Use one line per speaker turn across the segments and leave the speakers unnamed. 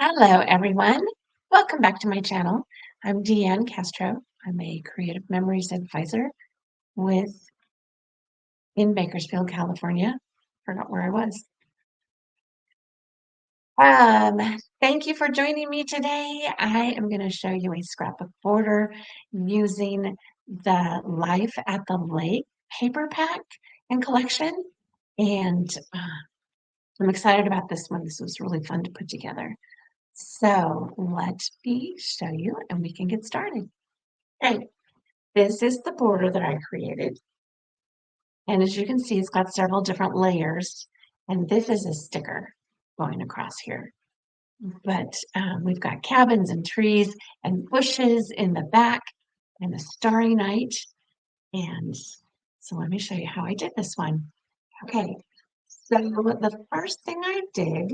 Hello, everyone. Welcome back to my channel. I'm Deanne Castro. I'm a creative memories advisor with in Bakersfield, California. Forgot where I was. Thank you for joining me today. I am going to show you a scrapbook border using the Life at the Lake paper pack and collection. And I'm excited about this one. This was really fun to put together. So let me show you and we can get started. Okay, this is the border that I created. And as you can see, it's got several different layers. And this is a sticker going across here. But we've got cabins and trees and bushes in the back and a starry night. And so let me show you how I did this one. Okay, so the first thing I did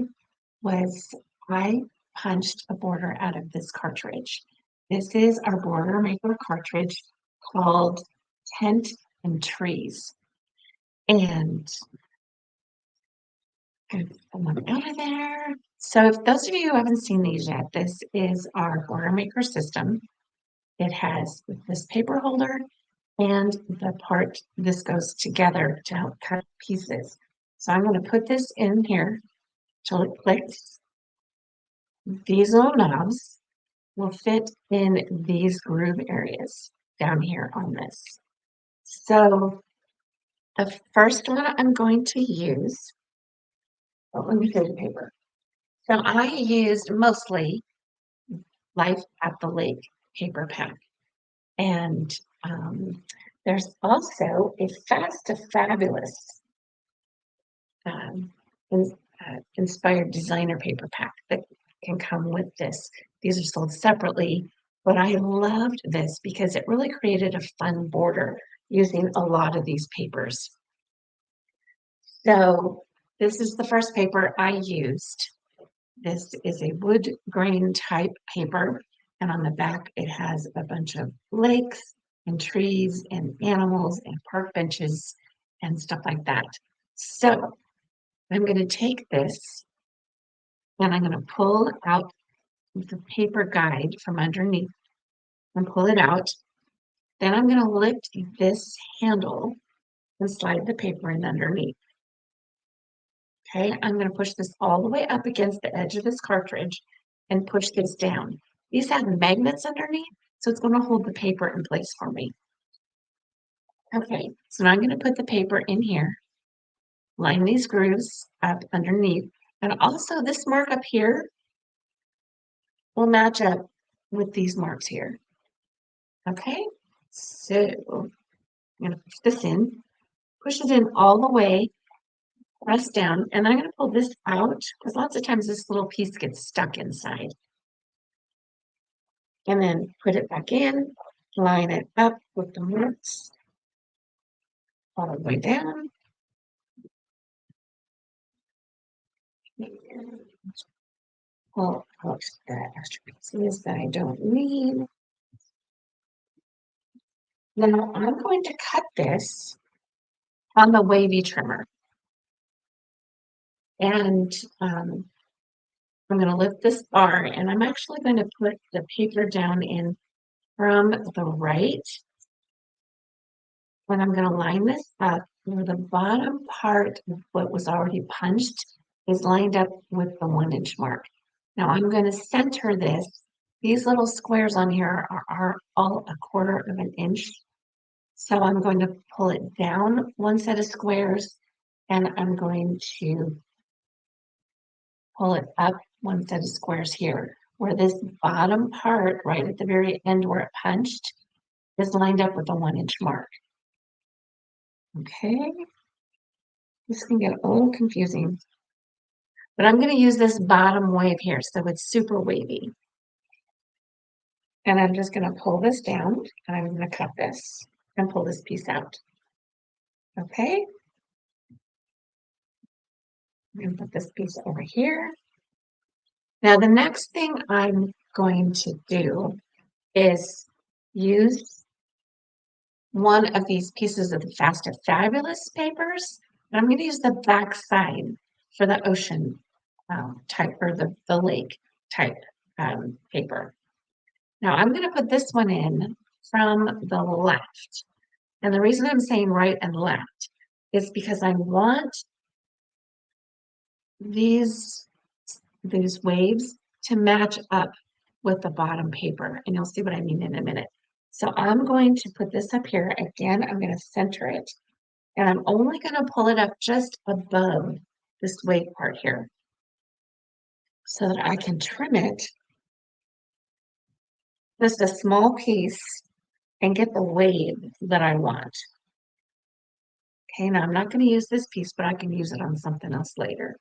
was I punched a border out of this cartridge. This is our border maker cartridge called Tent and Trees. And I'm going to pull them out of there. So if those of you who haven't seen these yet, this is our border maker system. It has this paper holder and the part this goes together to help cut pieces. So I'm going to put this in here till it clicks. These little knobs will fit in these groove areas down here on this. So the first one I'm going to use, let me show you the paper. So I used mostly Life at the Lake paper pack. And there's also a Fast to Fabulous um, inspired designer paper pack that can come with this. These are sold separately, but I loved this because it really created a fun border using a lot of these papers. So this is the first paper I used. This is a wood grain type paper, and on the back it has a bunch of lakes and trees and animals and park benches and stuff like that. So I'm going to take this and I'm going to pull out the paper guide from underneath and pull it out. Then I'm going to lift this handle and slide the paper in underneath. Okay, I'm going to push this all the way up against the edge of this cartridge and push this down. These have magnets underneath, so it's going to hold the paper in place for me. Okay, so now I'm going to put the paper in here, line these grooves up underneath, and also this mark up here will match up with these marks here. Okay, so I'm going to push this in, push it in all the way, press down, and then I'm going to pull this out because lots of times this little piece gets stuck inside. And then put it back in, line it up with the marks all the way down. And pull out the extra pieces that I don't need. Now I'm going to cut this on the wavy trimmer. And I'm going to lift this bar and I'm actually going to put the paper down in from the right. And I'm going to line this up where the bottom part of what was already punched is lined up with the 1-inch mark. Now I'm going to center this. These little squares on here are all 1/4 of an inch. So I'm going to pull it down one set of squares and I'm going to pull it up one set of squares here, where this bottom part right at the very end where it punched is lined up with the 1-inch mark. Okay, this can get a little confusing, but I'm going to use this bottom wave here so it's super wavy. And I'm just going to pull this down and I'm going to cut this and pull this piece out. Okay, I'm going to put this piece over here. Now the next thing I'm going to do is use one of these pieces of the Fast and Fabulous papers. And I'm going to use the back side for the ocean type or the lake. type paper. Now I'm going to put this one in from the left. And the reason I'm saying right and left is because I want these waves to match up with the bottom paper. And you'll see what I mean in a minute. So I'm going to put this up here. Again, I'm going to center it. And I'm only going to pull it up just above this wave part here so that I can trim it just a small piece and get the wave that I want. Okay, now I'm not going to use this piece, but I can use it on something else later.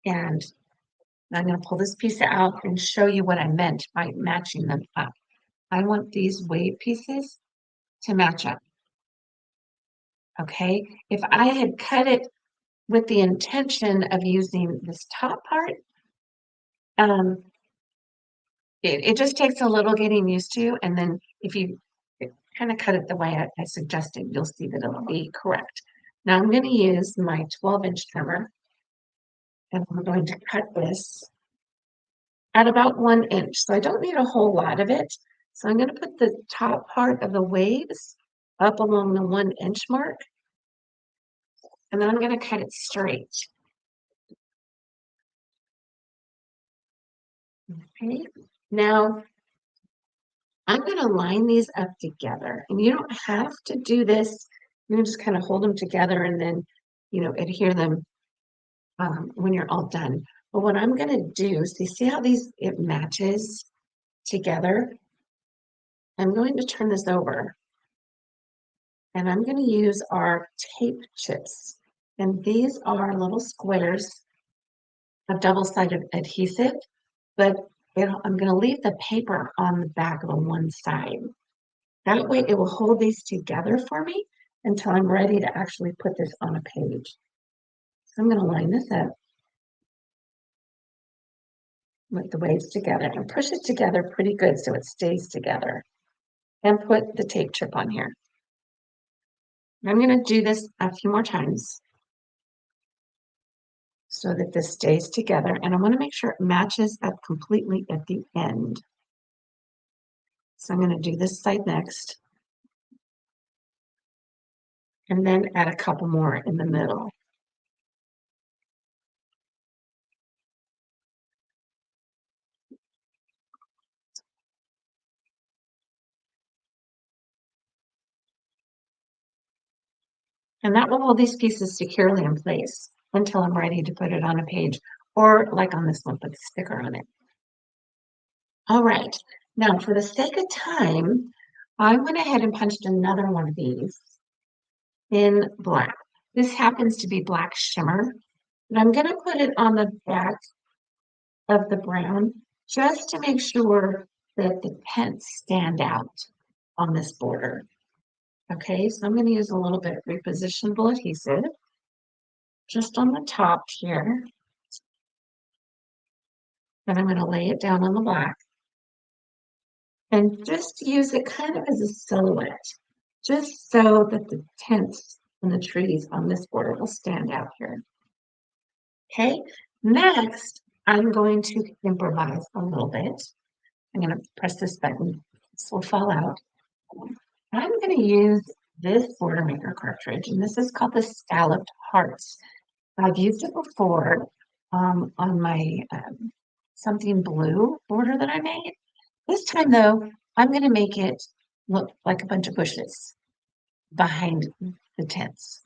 And I'm going to pull this piece out and show you what I meant by matching them up. I want these wave pieces to match up. Okay, if I had cut it with the intention of using this top part, it just takes a little getting used to, and then if you kind of cut it the way I suggested, you'll see that it'll be correct. Now I'm going to use my 12-inch trimmer, and I'm going to cut this at about 1 inch. So I don't need a whole lot of it. So I'm going to put the top part of the waves up along the 1 inch mark, and then I'm going to cut it straight. Okay, now I'm going to line these up together, and you don't have to do this. You can just kind of hold them together and then, adhere them when you're all done. But what I'm going to do is, you see how it matches together? I'm going to turn this over, and I'm going to use our tape chips. And these are little squares of double-sided adhesive, but I'm going to leave the paper on the back of the one side. That way it will hold these together for me until I'm ready to actually put this on a page. So I'm going to line this up with the waves together and push it together pretty good so it stays together. And put the tape chip on here. I'm going to do this a few more times so that this stays together. And I want to make sure it matches up completely at the end. So I'm going to do this side next. And then add a couple more in the middle. And that will hold these pieces securely in place until I'm ready to put it on a page, or like on this one, put the sticker on it. All right, now for the sake of time, I went ahead and punched another one of these in black. This happens to be black shimmer, and I'm going to put it on the back of the brown just to make sure that the tents stand out on this border. Okay, so I'm going to use a little bit of repositionable adhesive just on the top here. Then I'm going to lay it down on the black and just use it kind of as a silhouette, just so that the tents and the trees on this border will stand out here. Okay, next I'm going to improvise a little bit. I'm going to press this button. This will fall out. I'm going to use this border maker cartridge, and this is called the Scalloped Hearts. I've used it before on my something blue border that I made. This time, though, I'm going to make it look like a bunch of bushes behind the tents.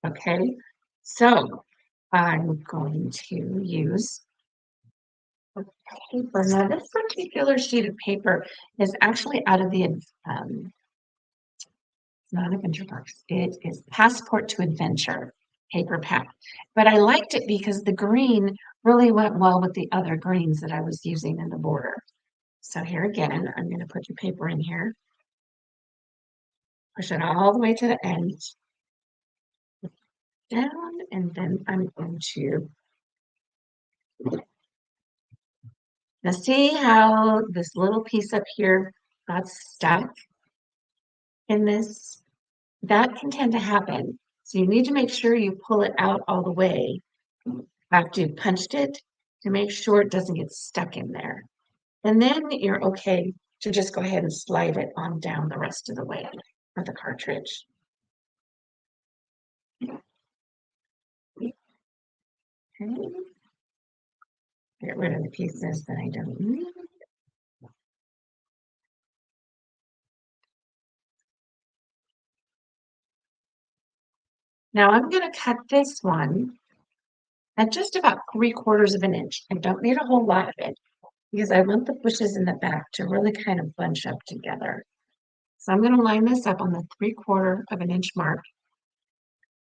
Okay, so I'm going to use paper. Now, this particular sheet of paper is actually out of the not Adventure Parks. It is Passport to Adventure paper pack. But I liked it because the green really went well with the other greens that I was using in the border. So here again, I'm going to put your paper in here. Push it all the way to the end. Down, and then I'm going to now see how this little piece up here got stuck in this? That can tend to happen. So you need to make sure you pull it out all the way after you've punched it to make sure it doesn't get stuck in there. And then you're okay to just go ahead and slide it on down the rest of the way with the cartridge. Okay. Get rid of the pieces that I don't need. Now I'm going to cut this one at just about 3/4 of an inch. I don't need a whole lot of it because I want the bushes in the back to really kind of bunch up together. So I'm going to line this up on the 3/4 of an inch mark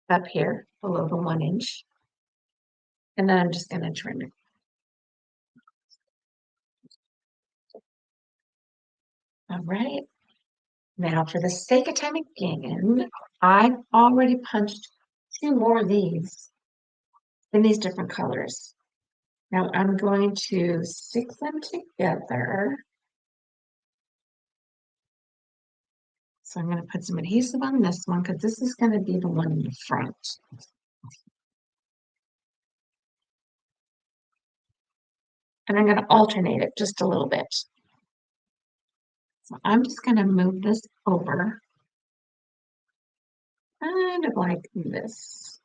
up here below the 1 inch. And then I'm just going to trim it. All right. Now for the sake of time again, I've already punched 2 more of these in these different colors. Now I'm going to stick them together. So I'm going to put some adhesive on this one because this is going to be the one in the front. And I'm going to alternate it just a little bit. So I'm just going to move this over, kind of like this.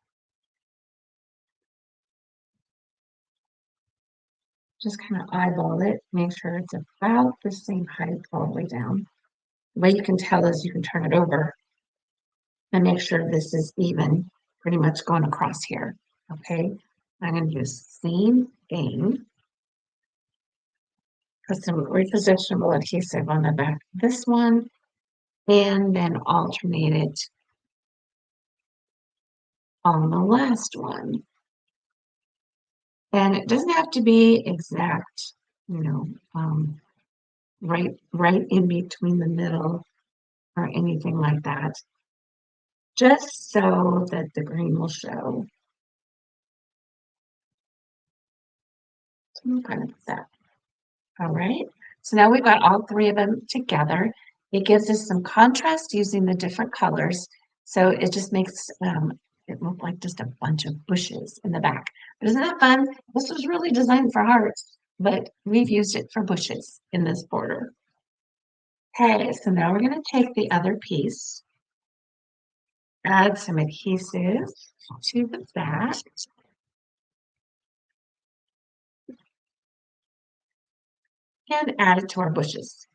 Just kind of eyeball it, make sure it's about the same height all the way down. The way you can tell is you can turn it over and make sure this is even, pretty much going across here. Okay, I'm going to do the same thing. Put some repositionable adhesive on the back of this one, and then alternate it on the last one. And it doesn't have to be exact, you know, right in between the middle or anything like that, just so that the green will show. So kind of that. All right. So now we've got all 3 of them together. It gives us some contrast using the different colors. So it just makes it look like just a bunch of bushes in the back. But isn't that fun? This was really designed for hearts, but we've used it for bushes in this border. Okay, so now we're going to take the other piece, add some adhesive to the back. And add it to our bushes.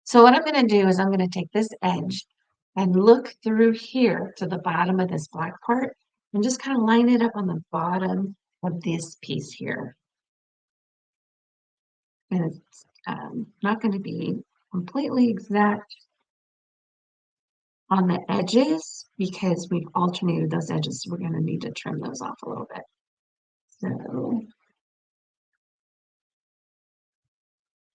So what I'm going to do is I'm going to take this edge and look through here to the bottom of this black part and just kind of line it up on the bottom of this piece here. And it's not going to be completely exact on the edges because we've alternated those edges. So we're going to need to trim those off a little bit. So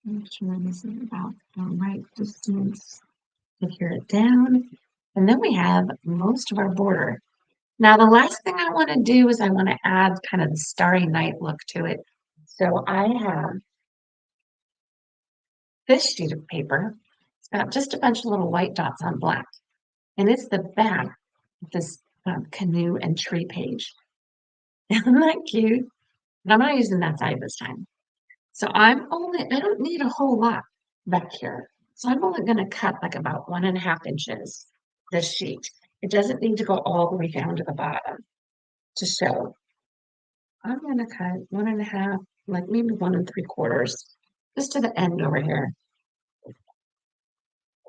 make sure this is about the right distance to tear it down. And then we have most of our border. Now, the last thing I want to do is I want to add kind of the Starry Night look to it. So I have this sheet of paper. It's got just a bunch of little white dots on black. And it's the back of this canoe and tree page. Isn't that cute? But I'm not using that side this time. So I don't need a whole lot back here. So I'm only going to cut like about 1.5 inches this sheet. It doesn't need to go all the way down to the bottom to show. I'm going to cut 1.5, like maybe 1 3/4, just to the end over here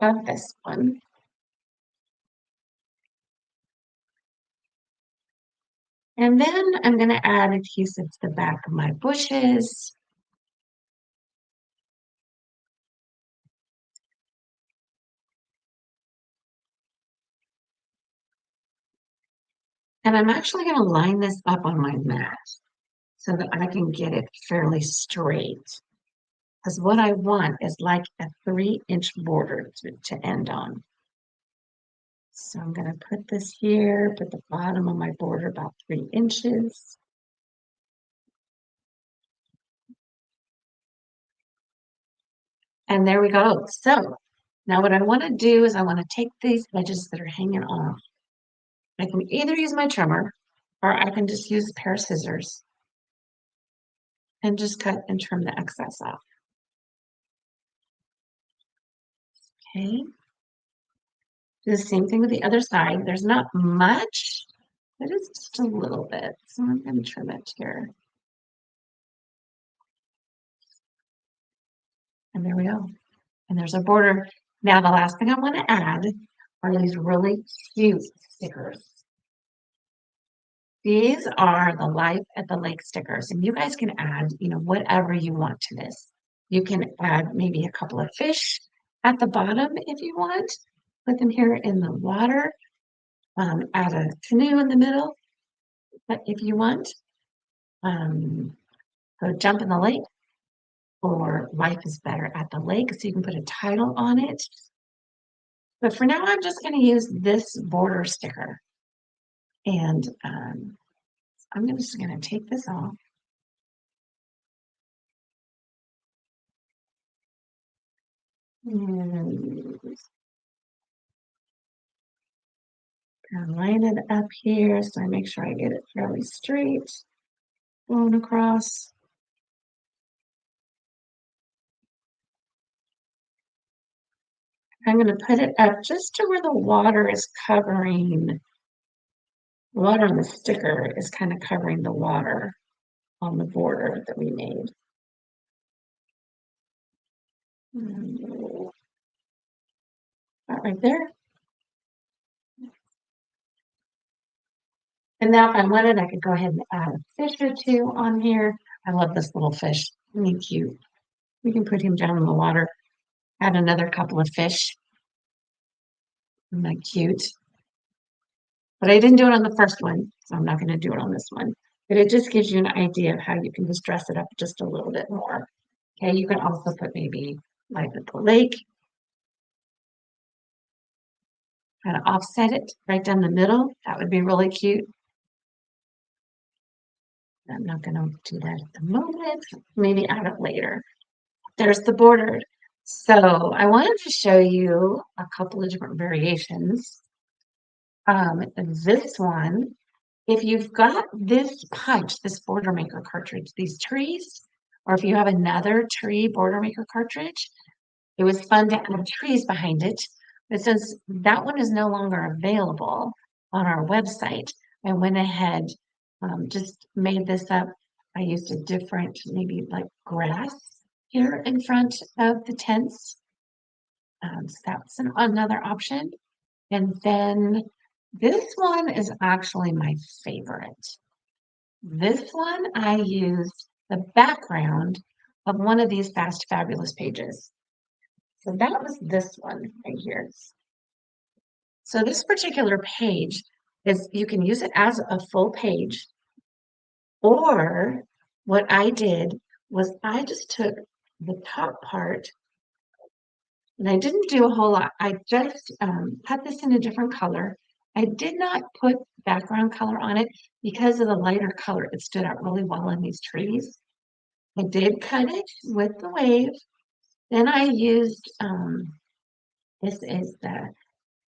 of this one. And then I'm going to add adhesive to the back of my bushes. And I'm actually going to line this up on my mat so that I can get it fairly straight. Because what I want is like a 3-inch border to end on. So I'm going to put this here, put the bottom of my border about 3 inches. And there we go. So now what I want to do is I want to take these edges that are hanging off. I can either use my trimmer or I can just use a pair of scissors and just cut and trim the excess off. Okay. Do the same thing with the other side. There's not much, but it's just a little bit. So I'm going to trim it here. And there we go. And there's a border. Now the last thing I want to add are these really cute stickers. These are the Life at the Lake stickers, and you guys can add, whatever you want to this. You can add maybe a couple of fish at the bottom if you want. Put them here in the water. Add a canoe in the middle, but if you want. Go jump in the lake, or life is better at the lake, so you can put a title on it. But for now, I'm just going to use this border sticker. And I'm just going to take this off. And line it up here so I make sure I get it fairly straight, going across. I'm going to put it up just to where the water is covering, the water on the sticker is kind of covering the water on the border that we made. About right there. And now if I wanted, I could go ahead and add a fish or two on here. I love this little fish. Really cute. We can put him down in the water. Add another couple of fish. Isn't that cute? But I didn't do it on the first one, so I'm not going to do it on this one. But it just gives you an idea of how you can just dress it up just a little bit more. Okay, you can also put maybe Life at the Lake. Kind of offset it right down the middle. That would be really cute. I'm not going to do that at the moment. Maybe add it later. There's the border. So I wanted to show you a couple of different variations. This one, if you've got this punch, this border maker cartridge, these trees, or if you have another tree border maker cartridge, it was fun to add trees behind it. But since that one is no longer available on our website, I went ahead, just made this up. I used a different, maybe like grass here in front of the tents. So that's another option. And then this one is actually my favorite. This one, I used the background of one of these Fast Fabulous pages. So that was this one right here. So this particular page is, you can use it as a full page, or what I did was I just took the top part and I didn't do a whole lot. I just cut this in a different color. I did not put background color on it because of the lighter color. It stood out really well in these trees. I did cut it with the wave. Then I used, this is the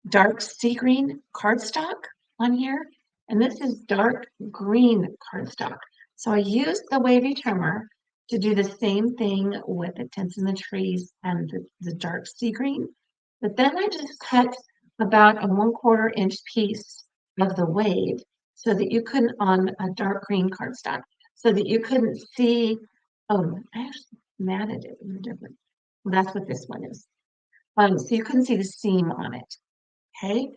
dark sea green cardstock on here. And this is dark green cardstock. So I used the wavy trimmer to do the same thing with the tents in the trees and the dark sea green. But then I just cut about a 1/4 inch piece of the wave so that you couldn't, on a dark green cardstock, so that you couldn't see. Oh, I actually matted it in a different. Well, that's what this one is. So you couldn't see the seam on it. Okay.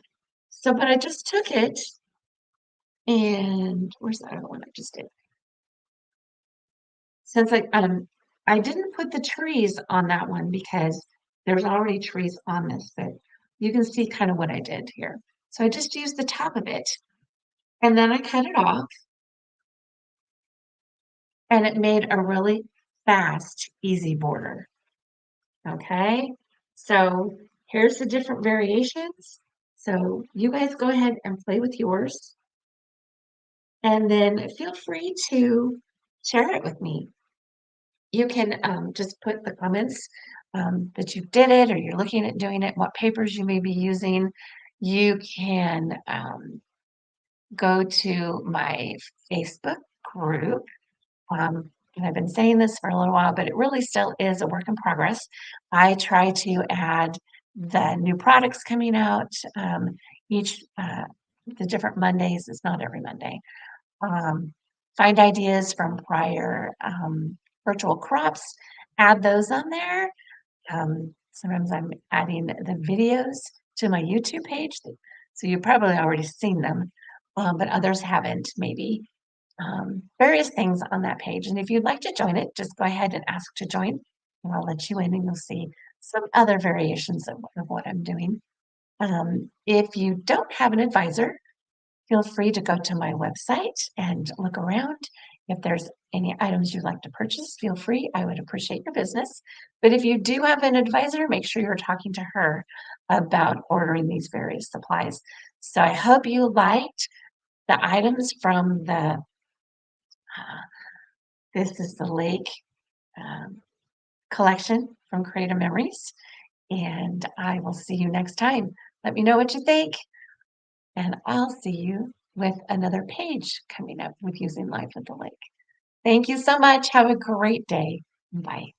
So, but I just took it, and where's the other one I just did? Since I didn't put the trees on that one because there's already trees on this, but you can see kind of what I did here. So I just used the top of it, and then I cut it off, and it made a really fast, easy border. Okay, so here's the different variations. So you guys go ahead and play with yours, and then feel free to share it with me. You can just put the comments that you did it, or you're looking at doing it, what papers you may be using. You can go to my Facebook group. And I've been saying this for a little while, but it really still is a work in progress. I try to add the new products coming out each the different Mondays. It's not every Monday. Um, find ideas from prior virtual crops, add those on there. Sometimes I'm adding the videos to my YouTube page, so you've probably already seen them, but others haven't maybe. Various things on that page. And if you'd like to join it, just go ahead and ask to join, and I'll let you in and you'll see some other variations of what I'm doing. If you don't have an advisor, feel free to go to my website and look around. If there's any items you'd like to purchase, feel free. I would appreciate your business. But if you do have an advisor, make sure you're talking to her about ordering these various supplies. So I hope you liked the items from this is the lake um, collection from Creative Memories. And I will see you next time. Let me know what you think. And I'll see you with another page coming up with using Life at the Lake. Thank you so much. Have a great day. Bye.